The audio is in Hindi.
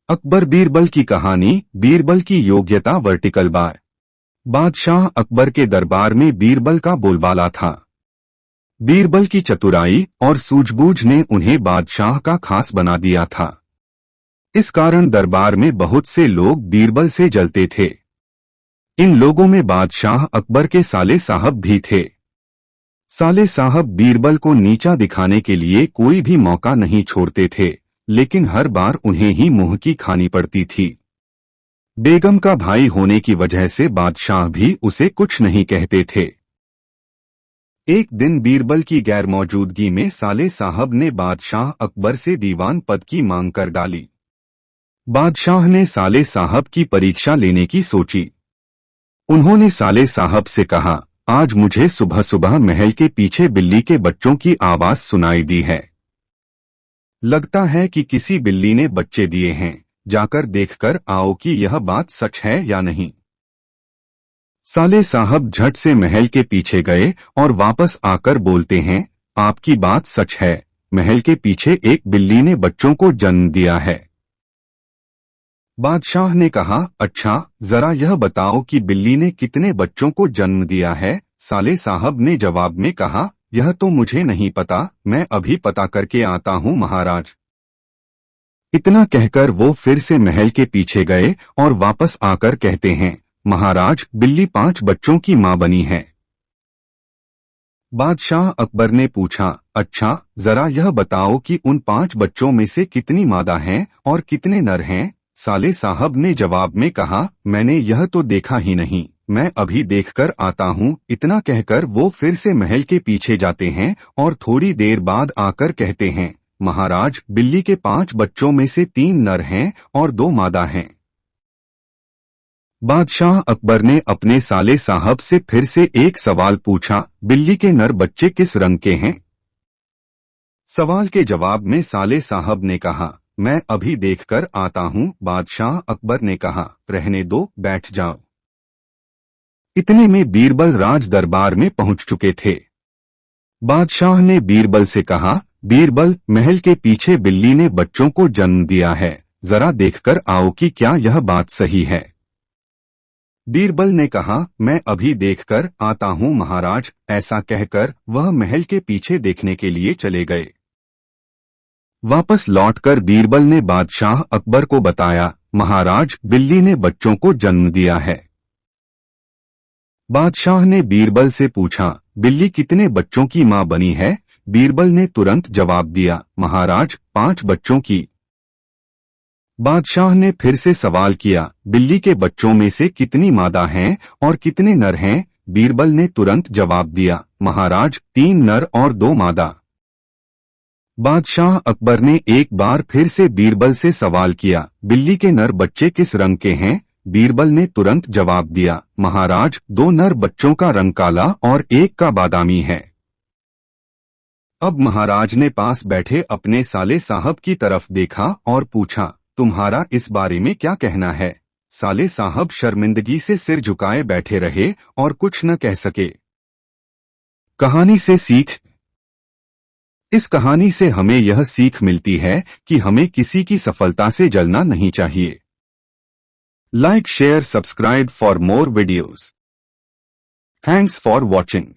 अकबर बीरबल की कहानी। बीरबल की योग्यता वर्टिकल बार। बादशाह अकबर के दरबार में बीरबल का बोलबाला था। बीरबल की चतुराई और सूझबूझ ने उन्हें बादशाह का खास बना दिया था। इस कारण दरबार में बहुत से लोग बीरबल से जलते थे। इन लोगों में बादशाह अकबर के साले साहब भी थे। साले साहब बीरबल को नीचा दिखाने के लिए कोई भी मौका नहीं छोड़ते थे, लेकिन हर बार उन्हें ही मुंह की खानी पड़ती थी। बेगम का भाई होने की वजह से बादशाह भी उसे कुछ नहीं कहते थे। एक दिन बीरबल की गैर मौजूदगी में साले साहब ने बादशाह अकबर से दीवान पद की मांग कर डाली। बादशाह ने साले साहब की परीक्षा लेने की सोची। उन्होंने साले साहब से कहा, आज मुझे सुबह सुबह महल के पीछे बिल्ली के बच्चों की आवाज सुनाई दी है। लगता है कि किसी बिल्ली ने बच्चे दिए हैं। जाकर देखकर आओ कि यह बात सच है या नहीं। साले साहब झट से महल के पीछे गए और वापस आकर बोलते हैं, आपकी बात सच है, महल के पीछे एक बिल्ली ने बच्चों को जन्म दिया है। बादशाह ने कहा, अच्छा, जरा यह बताओ कि बिल्ली ने कितने बच्चों को जन्म दिया है। साले साहब ने जवाब में कहा, यह तो मुझे नहीं पता, मैं अभी पता करके आता हूँ महाराज। इतना कहकर वो फिर से महल के पीछे गए और वापस आकर कहते हैं, महाराज, बिल्ली 5 बच्चों की मां बनी है। बादशाह अकबर ने पूछा, अच्छा, जरा यह बताओ कि उन 5 बच्चों में से कितनी मादा हैं और कितने नर हैं। साले साहब ने जवाब में कहा, मैंने यह तो देखा ही नहीं, मैं अभी देखकर आता हूँ। इतना कहकर वो फिर से महल के पीछे जाते हैं और थोड़ी देर बाद आकर कहते हैं, महाराज, बिल्ली के 5 बच्चों में से 3 नर हैं और 2 मादा हैं। बादशाह अकबर ने अपने साले साहब से फिर से एक सवाल पूछा, बिल्ली के नर बच्चे किस रंग के हैं। सवाल के जवाब में साले साहब ने कहा, मैं अभी देखकर आता हूँ। बादशाह अकबर ने कहा, रहने दो, बैठ जाओ। इतने में बीरबल राज दरबार में पहुंच चुके थे। बादशाह ने बीरबल से कहा, बीरबल, महल के पीछे बिल्ली ने बच्चों को जन्म दिया है, जरा देखकर आओ कि क्या यह बात सही है। बीरबल ने कहा, मैं अभी देखकर आता हूँ महाराज। ऐसा कहकर वह महल के पीछे देखने के लिए चले गए। वापस लौटकर बीरबल ने बादशाह अकबर को बताया, महाराज, बिल्ली ने बच्चों को जन्म दिया है। बादशाह ने बीरबल से पूछा, बिल्ली कितने बच्चों की मां बनी है। बीरबल ने तुरंत जवाब दिया, महाराज, 5 बच्चों की। बादशाह ने फिर से सवाल किया, बिल्ली के बच्चों में से कितनी मादा हैं और कितने नर हैं। बीरबल ने तुरंत जवाब दिया, महाराज, 3 नर और 2 मादा। बादशाह अकबर ने एक बार फिर से बीरबल से सवाल किया, बिल्ली के नर बच्चे किस रंग के हैं। बीरबल ने तुरंत जवाब दिया, महाराज, 2 नर बच्चों का रंग काला और एक का बादामी है। अब महाराज ने पास बैठे अपने साले साहब की तरफ देखा और पूछा, तुम्हारा इस बारे में क्या कहना है। साले साहब शर्मिंदगी से सिर झुकाए बैठे रहे और कुछ न कह सके। कहानी से सीख। इस कहानी से हमें यह सीख मिलती है कि हमें किसी की सफलता से जलना नहीं चाहिए। Like, share, subscribe for more videos. Thanks for watching.